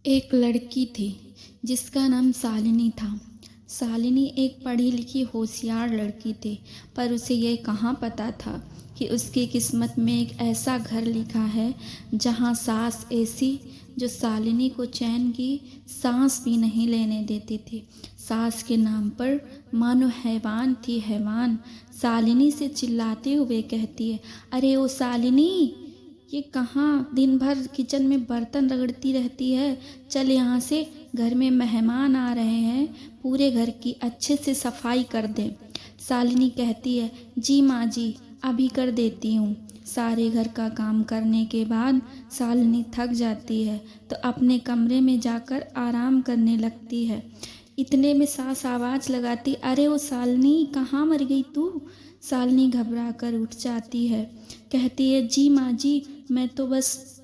एक लड़की थी जिसका नाम शालिनी था। शालिनी एक पढ़ी लिखी होशियार लड़की थी, पर उसे ये कहाँ पता था कि उसकी किस्मत में एक ऐसा घर लिखा है जहाँ सास ऐसी जो शालिनी को चैन की सांस भी नहीं लेने देती थी। सास के नाम पर मानो हैवान थी हैवान। शालिनी से चिल्लाते हुए कहती है, अरे ओ शालिनी, ये कहाँ दिन भर किचन में बर्तन रगड़ती रहती है। चल यहाँ से, घर में मेहमान आ रहे हैं, पूरे घर की अच्छे से सफाई कर दे। शालिनी कहती है, जी माँ जी, अभी कर देती हूँ। सारे घर का काम करने के बाद शालिनी थक जाती है तो अपने कमरे में जाकर आराम करने लगती है। इतने में सास आवाज़ लगाती, अरे ओ शालिनी, कहाँ मर गई तू। शालिनी घबरा कर उठ जाती है, कहती है, जी माँ जी, मैं तो बस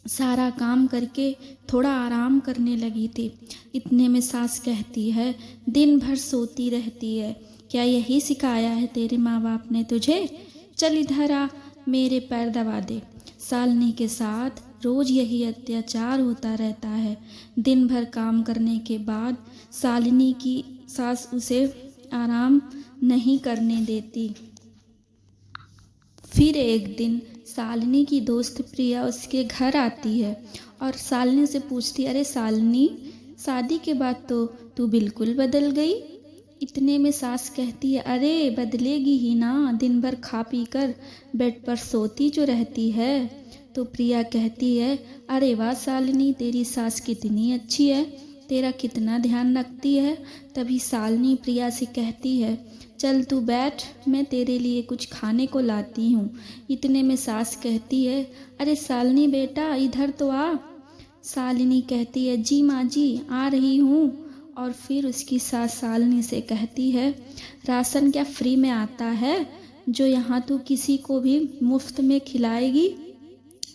सारा काम करके थोड़ा आराम करने लगी थी। इतने में सास कहती है, दिन भर सोती रहती है, क्या यही सिखाया है तेरे माँ बाप ने तुझे। चल इधर आ, मेरे पैर दबा दे। शालिनी के साथ रोज़ यही अत्याचार होता रहता है। दिन भर काम करने के बाद शालिनी की सास उसे आराम नहीं करने देती। फिर एक दिन शालिनी की दोस्त प्रिया उसके घर आती है और शालिनी से पूछती, अरे शालिनी, शादी के बाद तो तू बिल्कुल बदल गई। इतने में सास कहती है, अरे बदलेगी ही ना, दिन भर खा पी कर बेड पर सोती जो रहती है। तो प्रिया कहती है, अरे वाह शालिनी, तेरी सास कितनी अच्छी है, तेरा कितना ध्यान रखती है। तभी शालिनी प्रिया से कहती है, चल तू बैठ, मैं तेरे लिए कुछ खाने को लाती हूँ। इतने में सास कहती है, अरे शालिनी बेटा, इधर तो आ। शालिनी कहती है, जी माँ जी, आ रही हूँ। और फिर उसकी सास शालिनी से कहती है, राशन क्या फ्री में आता है जो यहाँ तू किसी को भी मुफ्त में खिलाएगी।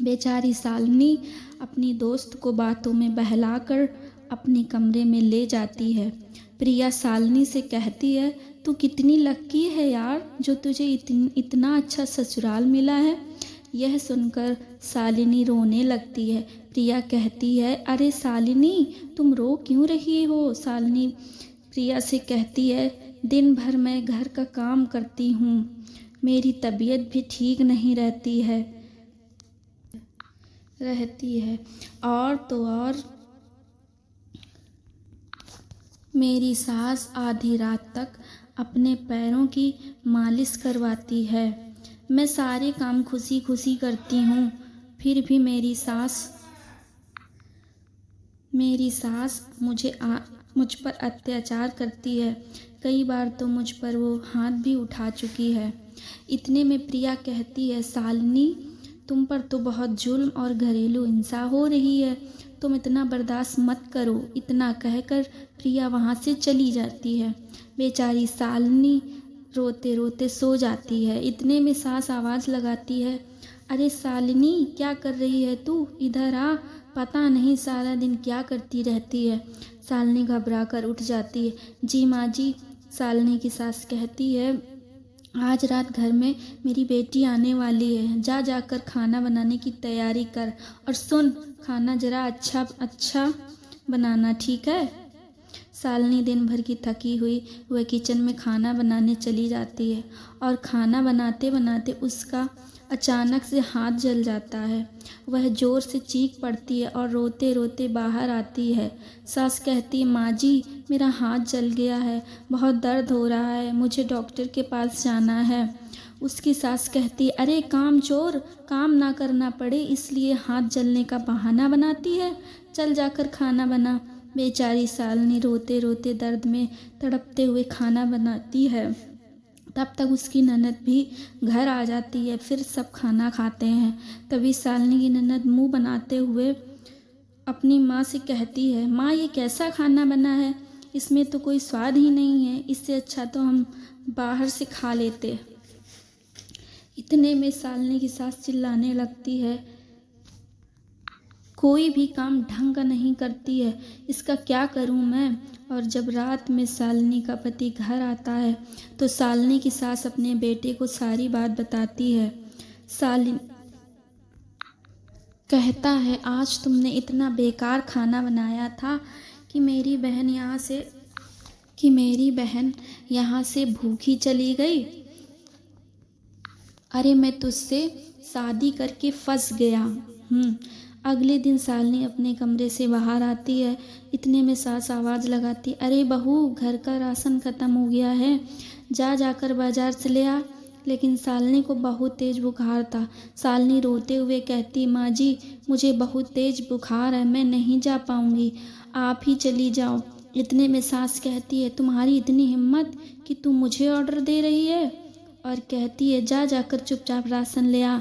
बेचारी शालिनी अपनी दोस्त को बातों में बहलाकर अपने कमरे में ले जाती है। प्रिया शालिनी से कहती है, तू कितनी लक्की है यार, जो तुझे इतना अच्छा ससुराल मिला है। यह सुनकर शालिनी रोने लगती है। प्रिया कहती है, अरे शालिनी, तुम रो क्यों रही हो। शालिनी प्रिया से कहती है, दिन भर मैं घर का काम करती हूँ, मेरी तबीयत भी ठीक नहीं रहती है और तो और मेरी सास आधी रात तक अपने पैरों की मालिश करवाती है। मैं सारे काम खुशी खुशी करती हूँ, फिर भी मेरी सास मुझ पर अत्याचार करती है। कई बार तो मुझ पर वो हाथ भी उठा चुकी है। इतने में प्रिया कहती है, शालिनी, तुम पर तो बहुत जुल्म और घरेलू हिंसा हो रही है, तुम इतना बर्दाश्त मत करो। इतना कहकर प्रिया वहाँ से चली जाती है। बेचारी शालिनी रोते रोते सो जाती है। इतने में सास आवाज़ लगाती है, अरे शालिनी, क्या कर रही है तू, इधर आ, पता नहीं सारा दिन क्या करती रहती है। शालिनी घबरा कर उठ जाती है। जी माँ जी, शालिनी की सास कहती है, आज रात घर में मेरी बेटी आने वाली है, जा जाकर खाना बनाने की तैयारी कर, और सुन, खाना जरा अच्छा अच्छा बनाना, ठीक है। शालिनी दिन भर की थकी हुई वह किचन में खाना बनाने चली जाती है और खाना बनाते बनाते उसका अचानक से हाथ जल जाता है। वह ज़ोर से चीख पड़ती है और रोते रोते बाहर आती है। सास कहती है, माँ जी, मेरा हाथ जल गया है, बहुत दर्द हो रहा है, मुझे डॉक्टर के पास जाना है। उसकी सास कहती है, अरे काम चोर, काम ना करना पड़े इसलिए हाथ जलने का बहाना बनाती है, चल जाकर खाना बना। बेचारी शालिनी रोते रोते दर्द में तड़पते हुए खाना बनाती है। तब तक उसकी ननद भी घर आ जाती है। फिर सब खाना खाते हैं। तभी शालिनी की ननद मुंह बनाते हुए अपनी माँ से कहती है, माँ, ये कैसा खाना बना है, इसमें तो कोई स्वाद ही नहीं है, इससे अच्छा तो हम बाहर से खा लेते। इतने में शालिनी की सास चिल्लाने लगती है, कोई भी काम ढंग का नहीं करती है, इसका क्या करूं मैं। और जब रात में शालिनी का पति घर आता है तो शालिनी की सास अपने बेटे को सारी बात बताती है। शालिनी कहता है आज तुमने इतना बेकार खाना बनाया था कि मेरी बहन यहाँ से भूखी चली गई। अरे मैं तुझसे शादी करके फंस गया। अगले दिन शालिनी अपने कमरे से बाहर आती है। इतने में सास आवाज़ लगाती, अरे बहू, घर का राशन ख़त्म हो गया है, जाकर बाजार से ले आ। लेकिन शालिनी को बहुत तेज़ बुखार था। शालिनी रोते हुए कहती, माँ जी, मुझे बहुत तेज़ बुखार है, मैं नहीं जा पाऊँगी, आप ही चली जाओ। इतने में सास कहती है, तुम्हारी इतनी हिम्मत कि तुम मुझे ऑर्डर दे रही है, और कहती है जाकर चुपचाप राशन ले आ,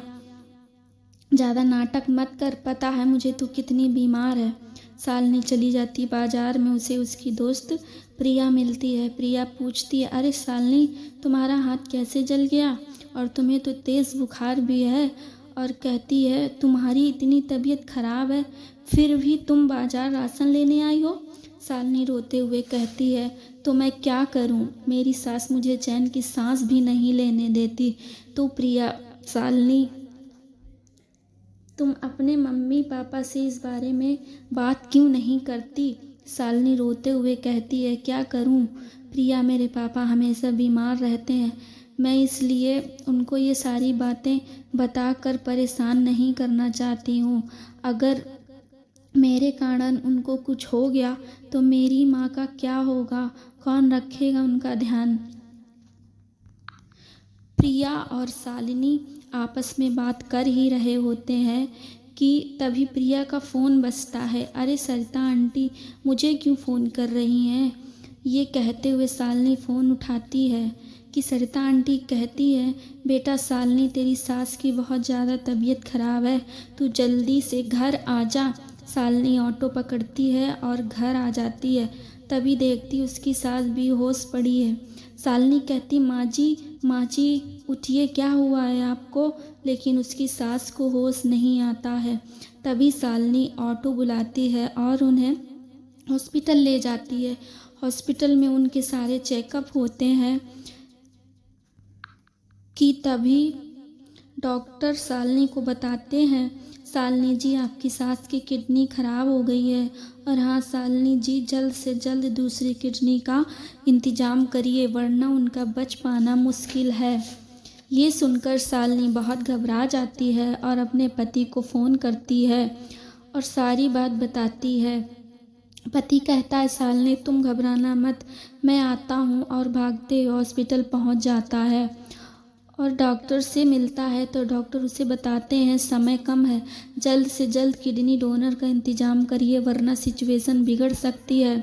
ज़्यादा नाटक मत कर, पता है मुझे तू कितनी बीमार है। शालिनी चली जाती। बाजार में उसे उसकी दोस्त प्रिया मिलती है। प्रिया पूछती है, अरे शालिनी, तुम्हारा हाथ कैसे जल गया, और तुम्हें तो तेज़ बुखार भी है, और कहती है तुम्हारी इतनी तबीयत खराब है फिर भी तुम बाजार राशन लेने आई हो। शालिनी रोते हुए कहती है, तो मैं क्या करूं, मेरी सास मुझे चैन की सांस भी नहीं लेने देती। तो प्रिया, शालिनी, तुम अपने मम्मी पापा से इस बारे में बात क्यों नहीं करती। शालिनी रोते हुए कहती है, क्या करूं प्रिया, मेरे पापा हमेशा बीमार रहते हैं, मैं इसलिए उनको ये सारी बातें बताकर परेशान नहीं करना चाहती हूँ। अगर मेरे कारण उनको कुछ हो गया तो मेरी माँ का क्या होगा, कौन रखेगा उनका ध्यान। प्रिया और शालिनी आपस में बात कर ही रहे होते हैं कि तभी प्रिया का फ़ोन बजता है। अरे सरिता आंटी, मुझे क्यों फ़ोन कर रही हैं। ये कहते हुए शालिनी फ़ोन उठाती है कि सरिता आंटी कहती है, बेटा शालिनी, तेरी सास की बहुत ज़्यादा तबीयत ख़राब है, तू जल्दी से घर आ जा। शालिनी ऑटो पकड़ती है और घर आ जाती है। तभी देखती उसकी सास बेहोश पड़ी है। शालिनी कहती, माँ जी उठिए, क्या हुआ है आपको। लेकिन उसकी सास को होश नहीं आता है। तभी शालिनी ऑटो बुलाती है और उन्हें हॉस्पिटल ले जाती है। हॉस्पिटल में उनके सारे चेकअप होते हैं कि तभी डॉक्टर शालिनी को बताते हैं, शालिनी जी, आपकी सास की किडनी ख़राब हो गई है, और हाँ शालिनी जी, जल्द से जल्द दूसरी किडनी का इंतज़ाम करिए, वरना उनका बच पाना मुश्किल है। ये सुनकर शालिनी बहुत घबरा जाती है और अपने पति को फ़ोन करती है और सारी बात बताती है। पति कहता है, शालिनी तुम घबराना मत, मैं आता हूँ, और भागते हुए हॉस्पिटल पहुँच जाता है और डॉक्टर से मिलता है। तो डॉक्टर उसे बताते हैं समय कम है, जल्द से जल्द किडनी डोनर का इंतज़ाम करिए, वरना सिचुएशन बिगड़ सकती है।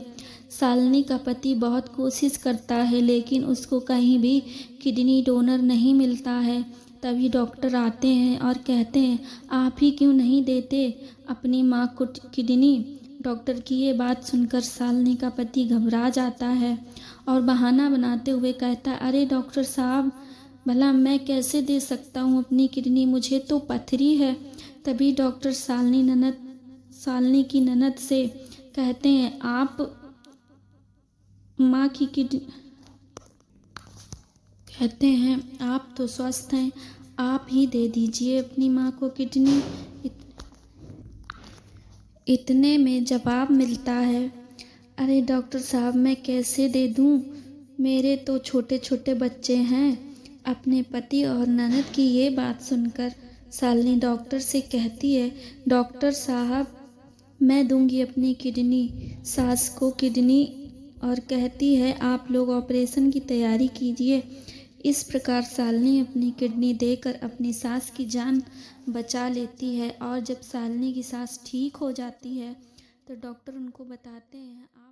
शालिनी का पति बहुत कोशिश करता है लेकिन उसको कहीं भी किडनी डोनर नहीं मिलता है। तभी डॉक्टर आते हैं और कहते हैं, आप ही क्यों नहीं देते अपनी माँ को किडनी। डॉक्टर की ये बात सुनकर शालिनी का पति घबरा जाता है और बहाना बनाते हुए कहता है, अरे डॉक्टर साहब, भला मैं कैसे दे सकता हूँ अपनी किडनी, मुझे तो पथरी है। तभी डॉक्टर शालिनी की ननद से कहते हैं, आप माँ की किडनी, कहते हैं आप तो स्वस्थ हैं, आप ही दे दीजिए अपनी माँ को किडनी। इतने में जवाब मिलता है, अरे डॉक्टर साहब, मैं कैसे दे दूँ, मेरे तो छोटे छोटे बच्चे हैं। अपने पति और ननद की ये बात सुनकर शालिनी डॉक्टर से कहती है, डॉक्टर साहब, मैं दूंगी अपनी किडनी, सास को किडनी, और कहती है आप लोग ऑपरेशन की तैयारी कीजिए। इस प्रकार शालिनी अपनी किडनी देकर अपनी सास की जान बचा लेती है। और जब शालिनी की सास ठीक हो जाती है तो डॉक्टर उनको बताते हैं, आप